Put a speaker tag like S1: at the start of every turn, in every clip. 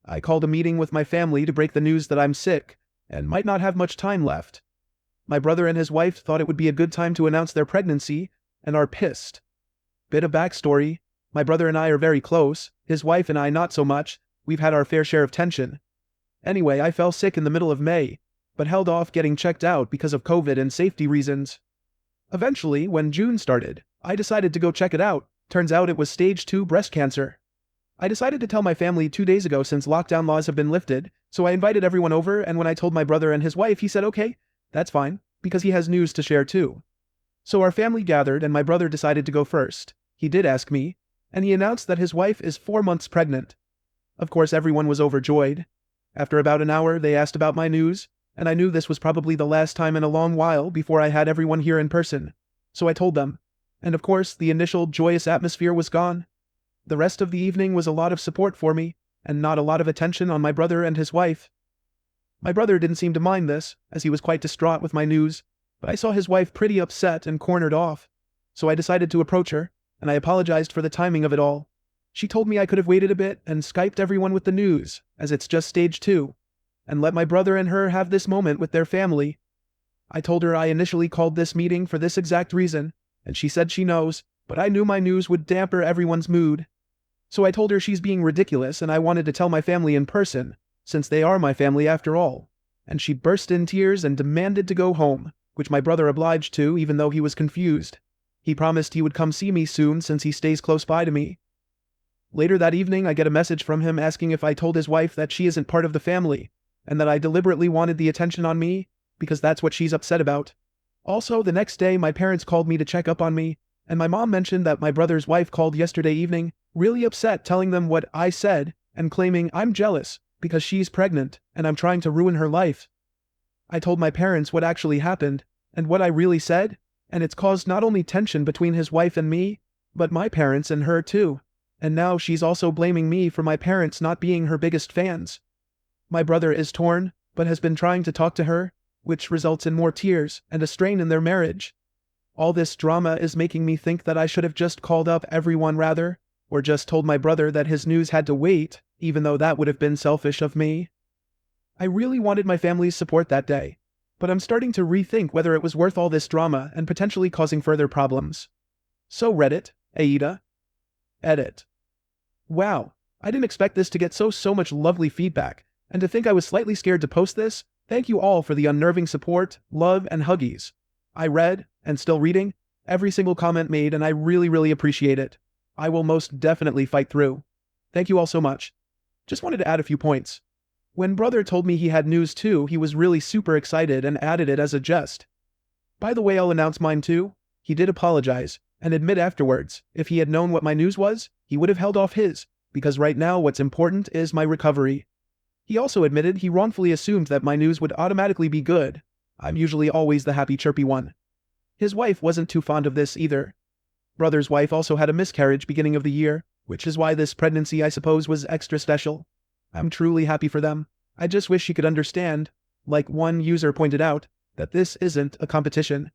S1: I called a meeting with my family to break the news that I'm sick and might not have much time left. My brother and his wife thought it would be a good time to announce their pregnancy and are pissed. Bit of backstory: my brother and I are very close, his wife and I not so much. We've had our fair share of tension. Anyway, I fell sick in the middle of May, but held off getting checked out because of COVID and safety reasons. Eventually, when June started, I decided to go check it out. Turns out it was stage 2 breast cancer. I decided to tell my family 2 days ago since lockdown laws have been lifted, so I invited everyone over, and when I told my brother and his wife, he said okay, that's fine, because he has news to share too. So our family gathered and my brother decided to go first. He did ask me, and he announced that his wife is 4 months pregnant. Of course, everyone was overjoyed. After about an hour, they asked about my news, and I knew this was probably the last time in a long while before I had everyone here in person. So I told them. And of course, the initial joyous atmosphere was gone. The rest of the evening was a lot of support for me, and not a lot of attention on my brother and his wife. My brother didn't seem to mind this, as he was quite distraught with my news, but I saw his wife pretty upset and cornered off. So I decided to approach her, and I apologized for the timing of it all. She told me I could have waited a bit and Skyped everyone with the news, as it's just stage 2, and let my brother and her have this moment with their family. I told her I initially called this meeting for this exact reason, and she said she knows, but I knew my news would dampen everyone's mood. So I told her she's being ridiculous and I wanted to tell my family in person, since they are my family after all. And she burst in tears and demanded to go home, which my brother obliged to even though he was confused. He promised he would come see me soon since he stays close by to me. Later that evening, I get a message from him asking if I told his wife that she isn't part of the family, and that I deliberately wanted the attention on me, because that's what she's upset about. Also, the next day my parents called me to check up on me, and my mom mentioned that my brother's wife called yesterday evening, really upset, telling them what I said, and claiming I'm jealous, because she's pregnant, and I'm trying to ruin her life. I told my parents what actually happened, and what I really said, and it's caused not only tension between his wife and me, but my parents and her too. And now she's also blaming me for my parents not being her biggest fans. My brother is torn, but has been trying to talk to her, which results in more tears and a strain in their marriage. All this drama is making me think that I should have just called up everyone rather, or just told my brother that his news had to wait, even though that would have been selfish of me. I really wanted my family's support that day, but I'm starting to rethink whether it was worth all this drama and potentially causing further problems. So Reddit, Aida. Edit. Wow, I didn't expect this to get so much lovely feedback, and to think I was slightly scared to post this. Thank you all for the unnerving support, love, and huggies. I read, and still reading, every single comment made, and I really appreciate it. I will most definitely fight through. Thank you all so much. Just wanted to add a few points. When brother told me he had news too, he was really super excited and added it as a jest. By the way, I'll announce mine too. He did apologize, and admit afterwards, if he had known what my news was, he would have held off his, because right now what's important is my recovery. He also admitted he wrongfully assumed that my news would automatically be good. I'm usually always the happy chirpy one. His wife wasn't too fond of this either. Brother's wife also had a miscarriage beginning of the year, which is why this pregnancy I suppose was extra special. I'm truly happy for them. I just wish she could understand, like one user pointed out, that this isn't a competition.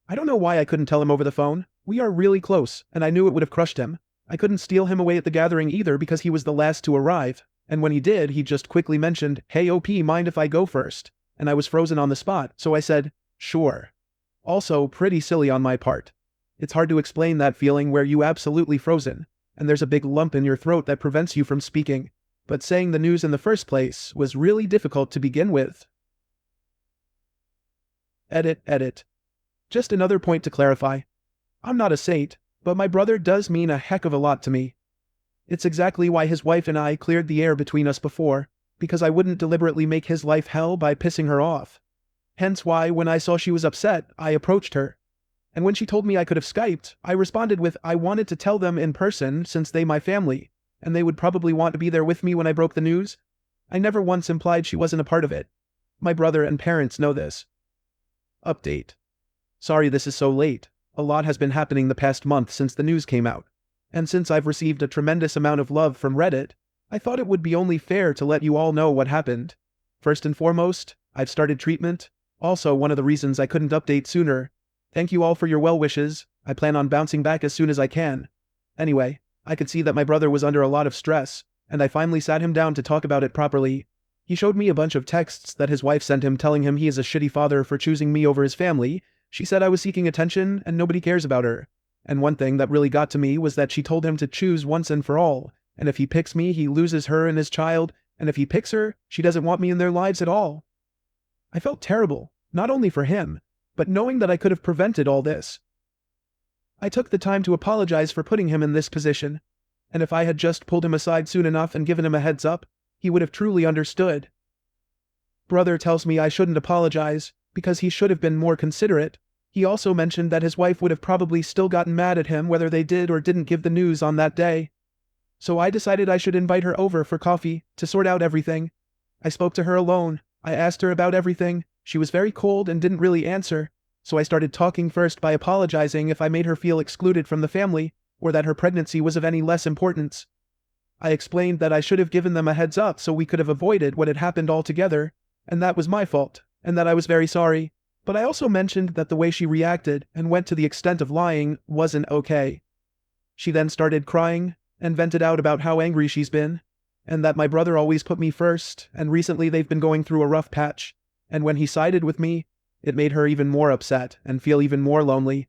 S1: I don't know why I couldn't tell him over the phone. We are really close, and I knew it would have crushed him. I couldn't steal him away at the gathering either because he was the last to arrive, and when he did, he just quickly mentioned, "Hey OP, mind if I go first?" And I was frozen on the spot, so I said, "Sure." Also, pretty silly on my part. It's hard to explain that feeling where you absolutely frozen, and there's a big lump in your throat that prevents you from speaking, but saying the news in the first place was really difficult to begin with. Edit. Just another point to clarify. I'm not a saint, but my brother does mean a heck of a lot to me. It's exactly why his wife and I cleared the air between us before, because I wouldn't deliberately make his life hell by pissing her off. Hence why, when I saw she was upset, I approached her. And when she told me I could have Skyped, I responded with I wanted to tell them in person since they my family, and they would probably want to be there with me when I broke the news. I never once implied she wasn't a part of it. My brother and parents know this. Update. Sorry this is so late. A lot has been happening the past month since the news came out. And since I've received a tremendous amount of love from Reddit, I thought it would be only fair to let you all know what happened. First and foremost, I've started treatment. Also one of the reasons I couldn't update sooner. Thank you all for your well wishes. I plan on bouncing back as soon as I can. Anyway, I could see that my brother was under a lot of stress, and I finally sat him down to talk about it properly. He showed me a bunch of texts that his wife sent him telling him he is a shitty father for choosing me over his family. She said I was seeking attention and nobody cares about her. And one thing that really got to me was that she told him to choose once and for all, and if he picks me, he loses her and his child, and if he picks her, she doesn't want me in their lives at all. I felt terrible, not only for him, but knowing that I could have prevented all this. I took the time to apologize for putting him in this position, and if I had just pulled him aside soon enough and given him a heads up, he would have truly understood. Brother tells me I shouldn't apologize, because he should have been more considerate. He also mentioned that his wife would have probably still gotten mad at him whether they did or didn't give the news on that day. So I decided I should invite her over for coffee to sort out everything. I spoke to her alone. I asked her about everything. She was very cold and didn't really answer, so I started talking first by apologizing if I made her feel excluded from the family, or that her pregnancy was of any less importance. I explained that I should have given them a heads up so we could have avoided what had happened altogether, and that was my fault, and that I was very sorry, but I also mentioned that the way she reacted and went to the extent of lying wasn't okay. She then started crying and vented out about how angry she's been, and that my brother always put me first, and recently they've been going through a rough patch, and when he sided with me, it made her even more upset and feel even more lonely.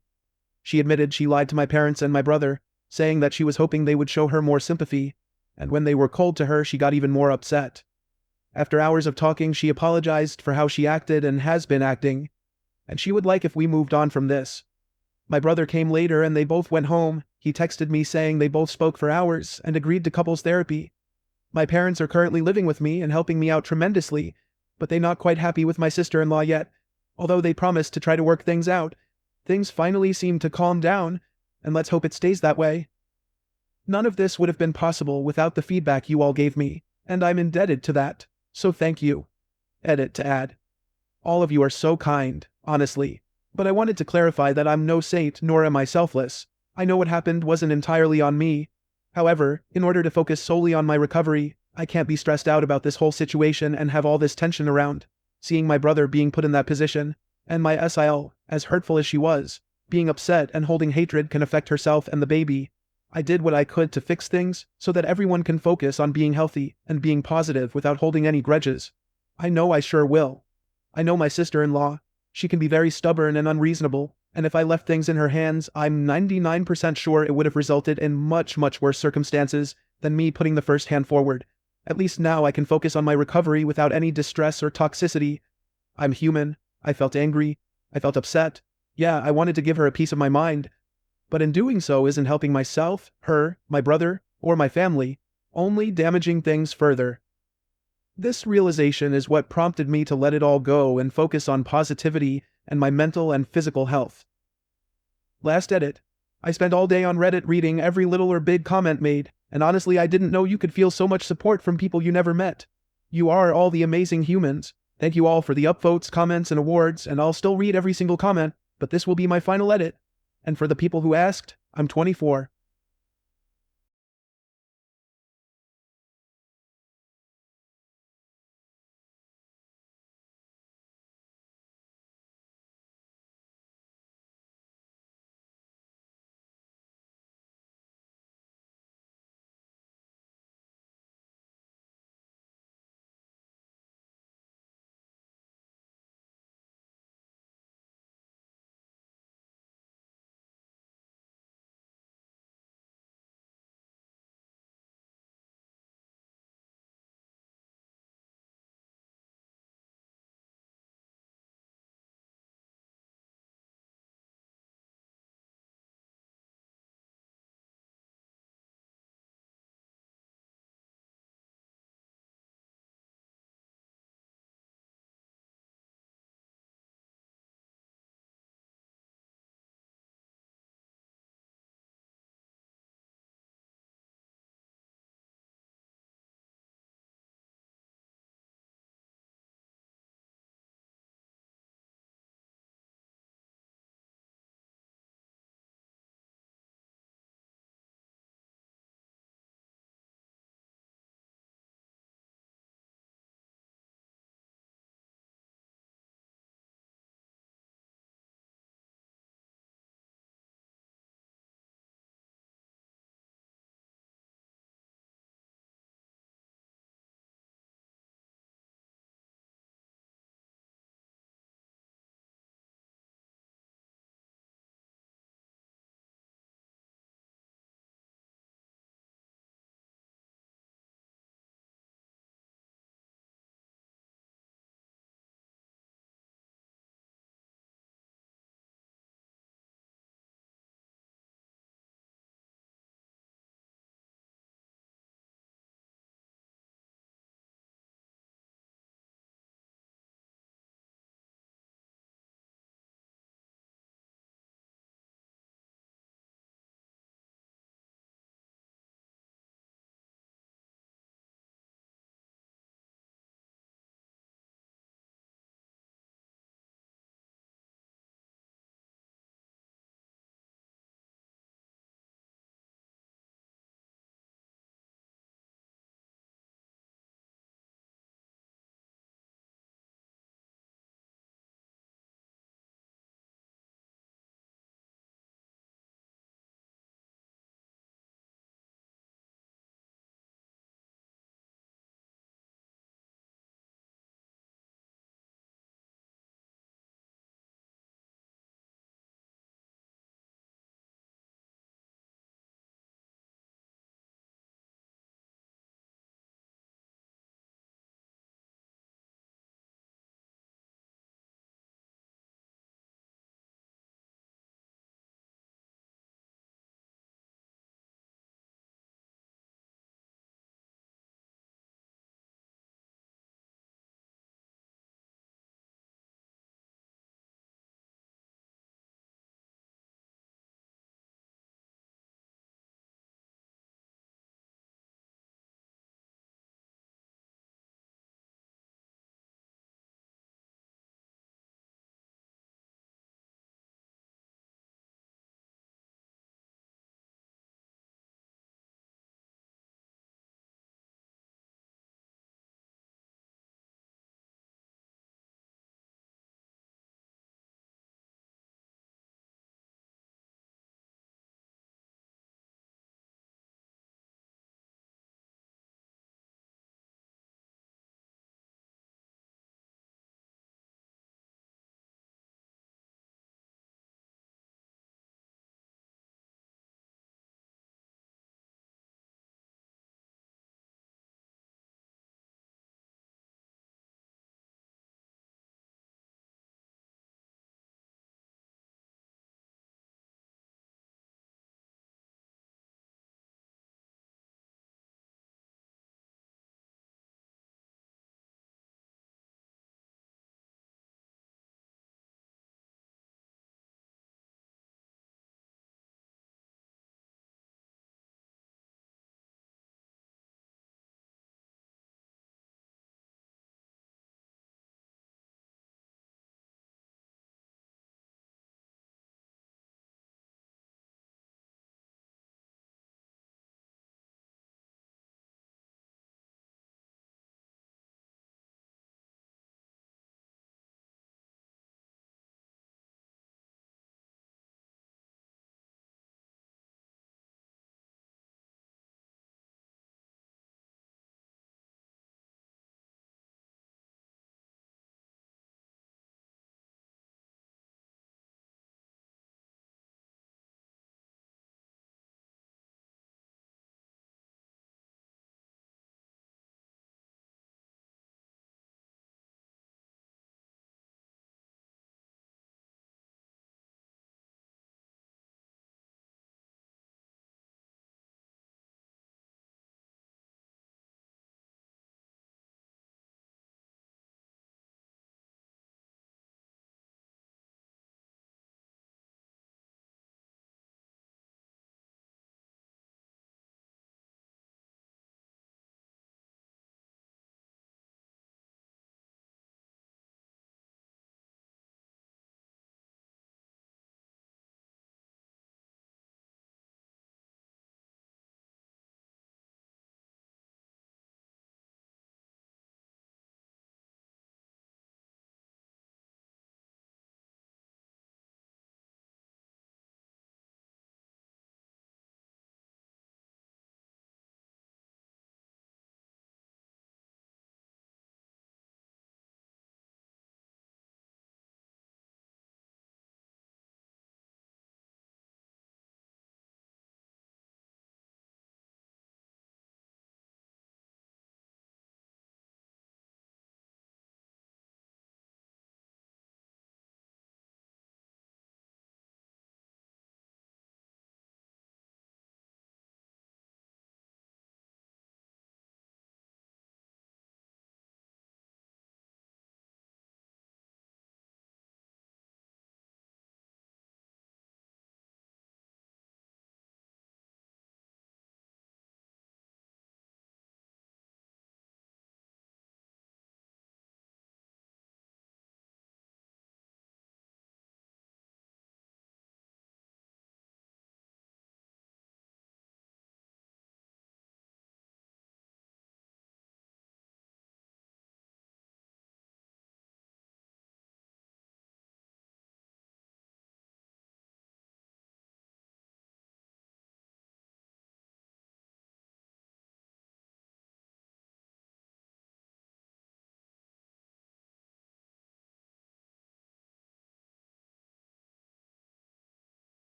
S1: She admitted she lied to my parents and my brother, saying that she was hoping they would show her more sympathy, and when they were cold to her, she got even more upset. After hours of talking, she apologized for how she acted and has been acting, and she would like if we moved on from this. My brother came later and they both went home. He texted me saying they both spoke for hours and agreed to couples therapy. My parents are currently living with me and helping me out tremendously, but they're not quite happy with my sister-in-law yet, although they promised to try to work things out. Things finally seem to calm down, and let's hope it stays that way. None of this would have been possible without the feedback you all gave me, and I'm indebted to that, so thank you. Edit to add. All of you are so kind, honestly, but I wanted to clarify that I'm no saint nor am I selfless. I know what happened wasn't entirely on me. However, in order to focus solely on my recovery, I can't be stressed out about this whole situation and have all this tension around. Seeing my brother being put in that position, and my SIL, as hurtful as she was, being upset and holding hatred can affect herself and the baby. I did what I could to fix things so that everyone can focus on being healthy and being positive without holding any grudges. I know I sure will. I know my sister-in-law. She can be very stubborn and unreasonable, and if I left things in her hands, I'm 99% sure it would have resulted in much, much worse circumstances than me putting the first hand forward. At least now I can focus on my recovery without any distress or toxicity. I'm human. I felt angry. I felt upset. Yeah, I wanted to give her a piece of my mind. But in doing so isn't helping myself, her, my brother, or my family, only damaging things further. This realization is what prompted me to let it all go and focus on positivity and my mental and physical health. Last edit. I spent all day on Reddit reading every little or big comment made, and honestly I didn't know you could feel so much support from people you never met. You are all the amazing humans. Thank you all for the upvotes, comments, and awards, and I'll still read every single comment, but this will be my final edit. And for the people who asked, I'm 24.